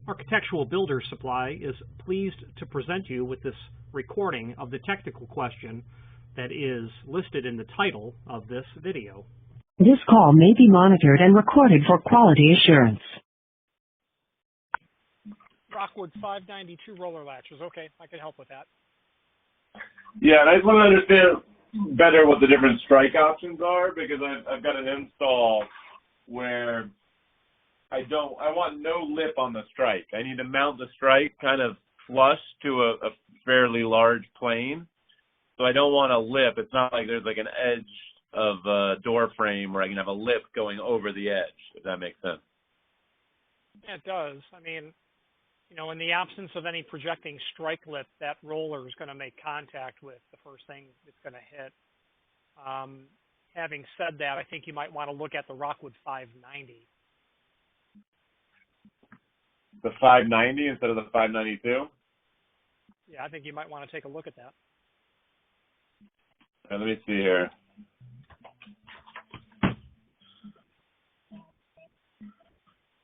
Architectural Builder Supply is pleased to present you with this recording of the technical question that is listed in the title of this video. This call may be monitored and recorded for quality assurance. Rockwood 592 roller latches. Okay, I can help with that. Yeah, and I just want to understand better what the different strike options are, because I've got an install where I want no lip on the strike. I need to mount the strike kind of flush to a fairly large plane. So I don't want a lip. It's not like there's like an edge of a door frame where I can have a lip going over the edge, if that makes sense. Yeah, it does. I mean, you know, in the absence of any projecting strike lip, that roller is going to make contact with the first thing it's going to hit. Having said that, I think you might want to look at the Rockwood 590. The 590 instead of the 592? Yeah, I think you might want to take a look at that. Let me see here.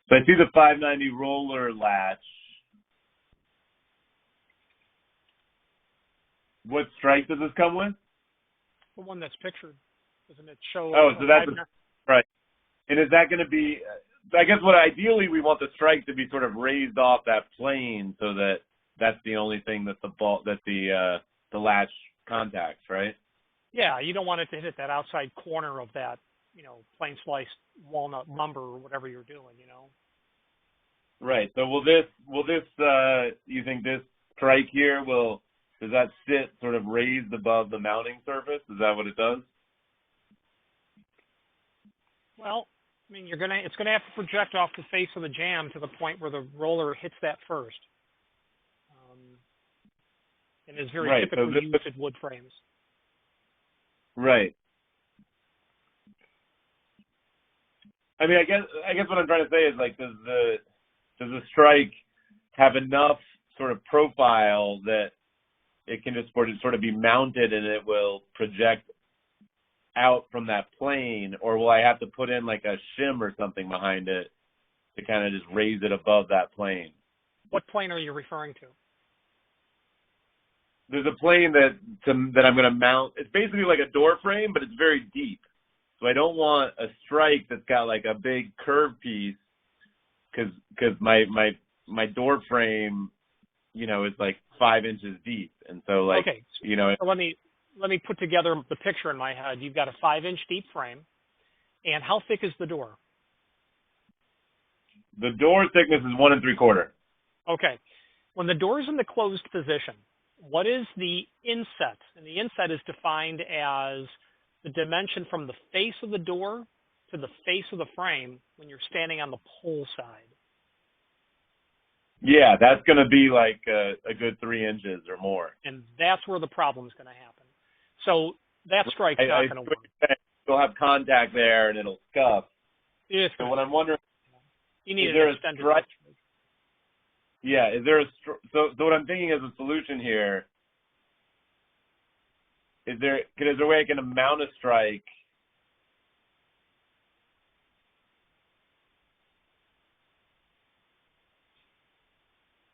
So I see the 590 roller latch. What strike does this come with? The one that's pictured. Doesn't it show? Oh, so that's right. And is that going to be, I guess what ideally we want the strike to be sort of raised off that plane so that that's the only thing that the latch contacts, right? Yeah, you don't want it to hit that outside corner of that, you know, plain sliced walnut lumber or whatever you're doing, you know. Right. So will this you think this strike here does that sit sort of raised above the mounting surface? Is that what it does? Well, I mean, it's gonna have to project off the face of the jamb to the point where the roller hits that first. And is very typically used in wood frames. Right. I mean, I guess what I'm trying to say is, like, does the strike have enough sort of profile that it can just sort of be mounted and it will project out from that plane, or will I have to put in like a shim or something behind it to kind of just raise it above that plane? What plane are you referring to? There's a plane that I'm going to mount. It's basically like a door frame, but it's very deep. So I don't want a strike that's got like a big curved piece, because my door frame, you know, is like 5 inches deep, and so like, okay, you know. So let me put together the picture in my head. You've got a 5-inch deep frame, and how thick is the door? The door thickness is 1 3/4. Okay, when the door is in the closed position, what is the inset? And the inset is defined as the dimension from the face of the door to the face of the frame when you're standing on the pole side. Yeah, that's going to be like a good 3 inches or more. And that's where the problem is going to happen. So that strike's not going to work. You'll have contact there and it'll scuff. So what I'm wondering, you need is there an extended strike? Yeah, is there so what I'm thinking as a solution here, is there a way I can mount a strike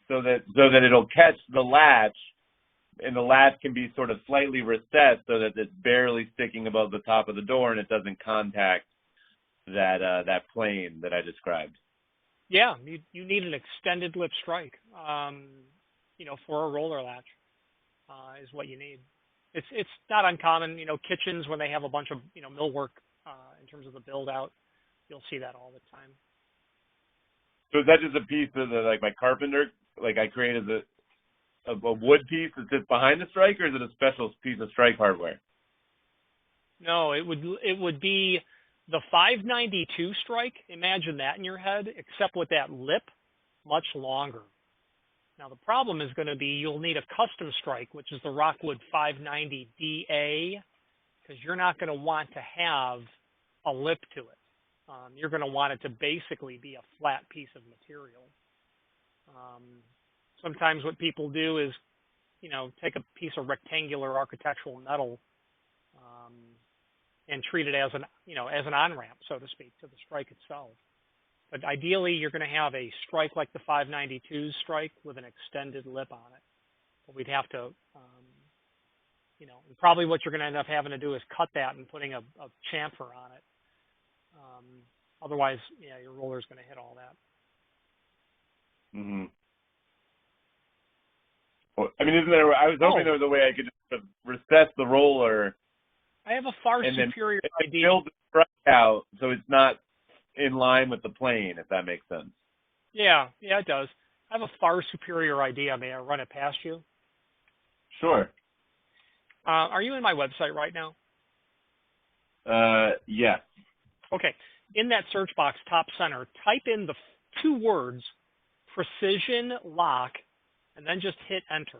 so that it'll catch the latch, and the latch can be sort of slightly recessed so that it's barely sticking above the top of the door and it doesn't contact that plane that I described? Yeah, you need an extended lip strike, you know, for a roller latch is what you need. It's not uncommon, you know, kitchens when they have a bunch of, you know, millwork in terms of the build out, you'll see that all the time. So is that just a piece of like my carpenter, like I created a wood piece that sits behind the strike, or is it a special piece of strike hardware? No, it would be the 592 strike. Imagine that in your head, except with that lip much longer. Now the problem is going to be you'll need a custom strike, which is the Rockwood 590 DA, because you're not going to want to have a lip to it. You're going to want it to basically be a flat piece of material. Sometimes what people do is, you know, take a piece of rectangular architectural metal and treat it as an on-ramp, so to speak, to the strike itself. But ideally, you're going to have a strike like the 592 strike with an extended lip on it. But we'd have to, and probably what you're going to end up having to do is cut that and putting a chamfer on it. Otherwise, yeah, your roller's going to hit all that. Mm-hmm. Well, I mean, I was hoping there was a way I could just sort of recess the roller. I have a far superior idea. Build the strike out so it's not in line with the plane, if that makes sense. Yeah, it does. I have a far superior idea. May I run it past you? Sure. Are you in my website right now? Yes. Okay. In that search box, top center, type in the two words, precision lock, and then just hit enter.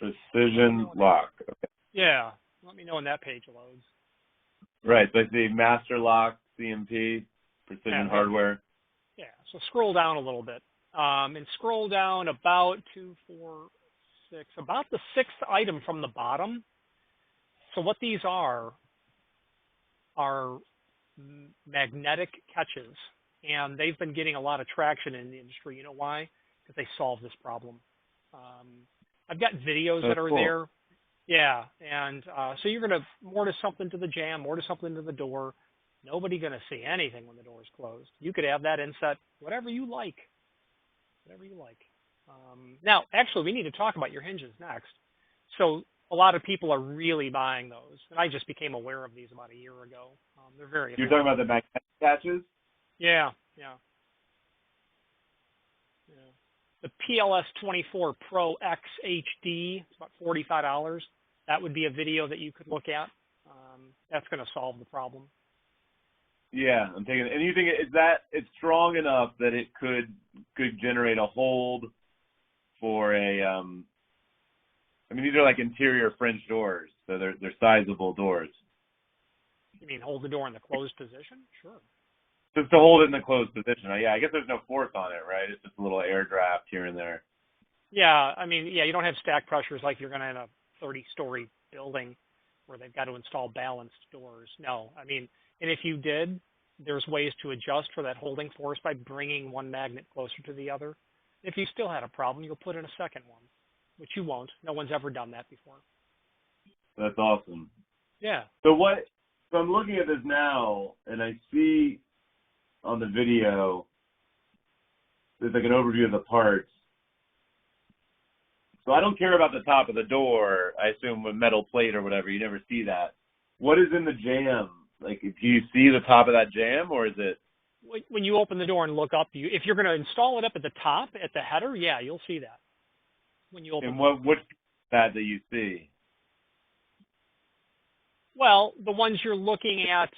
Precision lock. Okay. Yeah. Let me know when that page loads. Right. So I see master lock, CMP, precision hardware. Yeah. So scroll down a little bit. And scroll down about about the sixth item from the bottom. So what these are magnetic catches, and they've been getting a lot of traction in the industry. You know why? Because they solve this problem. I've got videos that are there. Yeah, and so you're going to mortise something to the jamb, mortise something to the door. Nobody going to see anything when the door is closed. You could have that inset, whatever you like. Whatever you like. Now, actually, we need to talk about your hinges next. So a lot of people are really buying those, and I just became aware of these about a year ago. They're very You're talking about the magnetic catches? Yeah. The PLS 24 Pro X HD, it's about $45. That would be a video that you could look at. That's going to solve the problem. Yeah, I'm taking it. And you think it's strong enough that it could generate a hold for a these are like interior French doors, so they're sizable doors. You mean hold the door in the closed position? Sure. Just to hold it in the closed position. Yeah, I guess there's no force on it, right? It's just a little air draft here and there. Yeah, you don't have stack pressures like you're going to in a 30-story building where they've got to install balanced doors. No, and if you did, there's ways to adjust for that holding force by bringing one magnet closer to the other. If you still had a problem, you'll put in a second one, which you won't. No one's ever done that before. That's awesome. Yeah. So I'm looking at this now, and I see on the video, there's like an overview of the parts. So I don't care about the top of the door. I assume with metal plate or whatever, you never see that. What is in the jamb? Like, do you see the top of that jamb, or is it? When you open the door and look up, if you're going to install it up at the top, at the header, yeah, you'll see that. When you open. And what's that you see? Well, the ones you're looking at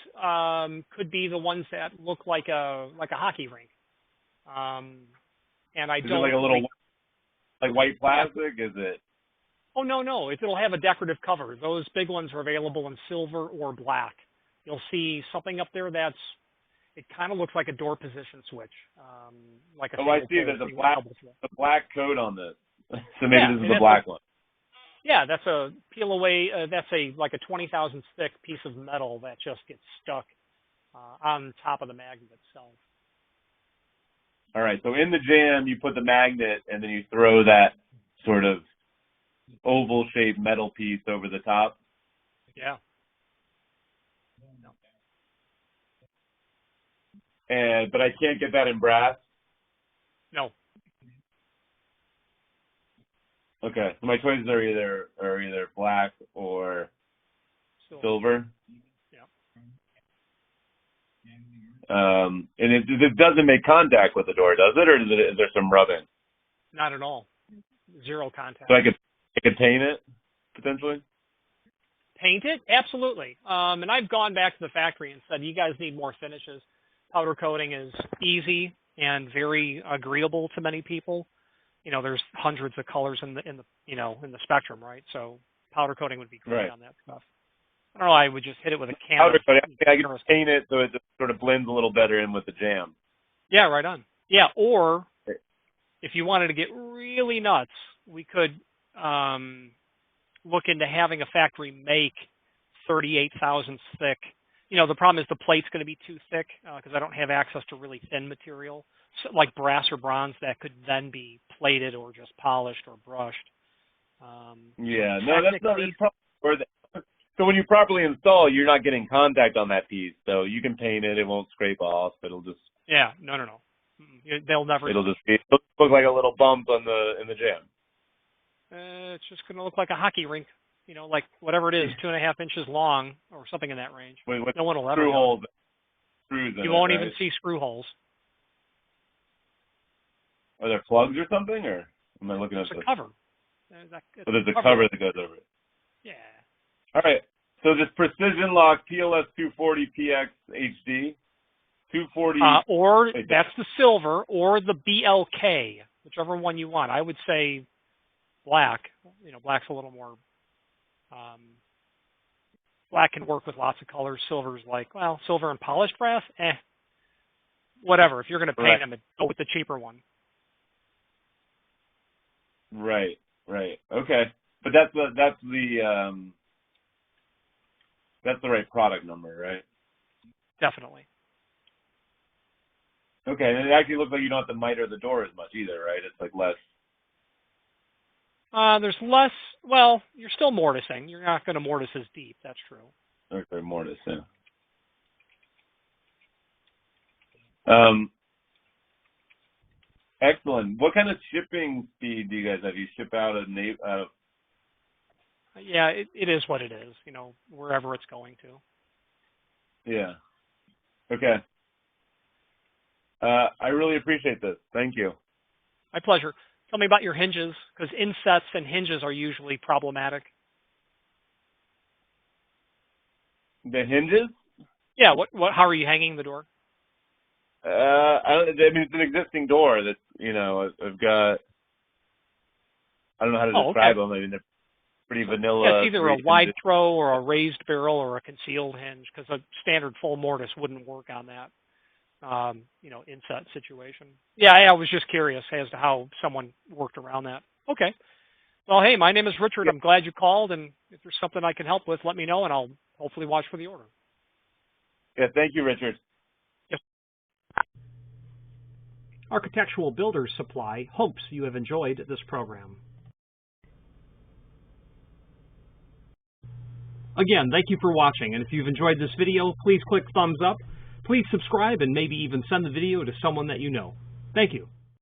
could be the ones that look like a hockey rink. And I is don't. It like a little like white plastic? Is it? Oh no! It'll have a decorative cover. Those big ones are available in silver or black. You'll see something up there it kind of looks like a door position switch. Like a I see. There's a black coat on this. So maybe this is the black one. Yeah, that's a peel away. That's like a 20,000 thick piece of metal that just gets stuck on top of the magnet itself. All right. So in the jamb, you put the magnet, and then you throw that sort of oval-shaped metal piece over the top. Yeah. But I can't get that in brass. No. Okay, so my choices are either black or silver. Yeah. And it doesn't make contact with the door, does it, or is there some rubbing? Not at all. Zero contact. So I could paint it potentially. Paint it? Absolutely. And I've gone back to the factory and said, you guys need more finishes. Powder coating is easy and very agreeable to many people. There's hundreds of colors in the spectrum, right? So powder coating would be great on that stuff. I don't know. I would just hit it with a can. Powder coating. I can paint it so it just sort of blends a little better in with the jamb. Yeah, right on. Yeah, or if you wanted to get really nuts, we could look into having a factory make 38 thousandths thick. You know, the problem is the plate's going to be too thick because I don't have access to really thin material, so, like brass or bronze that could then be plated or just polished or brushed. Yeah, so no, that's not. It's probably where so when you properly install, you're not getting contact on that piece, so you can paint it. It won't scrape off. It'll just. Yeah, no. They'll never. It'll look like a little bump in the jam. It's just going to look like a hockey rink. You know, like whatever it is, 2.5 inches long or something in that range. With no one will ever screw know. holes, screws in You won't it, even right? see screw holes. Are there plugs or something, or am I looking at There's this? a cover. So there's a cover that goes over it. Yeah. All right. So this Precision Lock PLS 240 PX HD 240. Or that's the silver, or the BLK, whichever one you want. I would say black. You know, black's a little more. Black can work with lots of colors. Silver's like, well, silver and polished brass, whatever. If you're going to paint them, go with the cheaper one. Right. Okay. But that's the right product number, right? Definitely. Okay, and it actually looks like you don't have to miter the door as much either, right? It's like less. There's less. Well, you're still mortising. You're not going to mortise as deep. That's true. Okay, mortise, yeah. Excellent. What kind of shipping speed do you guys have? You ship out of Yeah, it is what it is. You know, wherever it's going to. Yeah. Okay. I really appreciate this. Thank you. My pleasure. Tell me about your hinges, because insets and hinges are usually problematic. The hinges? Yeah. How are you hanging the door? I mean, it's an existing door that, you know, I've got. I don't know how to describe them. I mean, they're pretty vanilla. Yeah, it's either a wide throw or a raised barrel or a concealed hinge, because a standard full mortise wouldn't work on that. You know, inset situation. Yeah, I was just curious as to how someone worked around that. Okay. Well, hey, my name is Richard. I'm glad you called, and if there's something I can help with, let me know, and I'll hopefully watch for the order. Yeah, thank you, Richard. Yes. Architectural Builders Supply hopes you have enjoyed this program. Again, thank you for watching, and if you've enjoyed this video, please click thumbs up. Please subscribe and maybe even send the video to someone that you know. Thank you.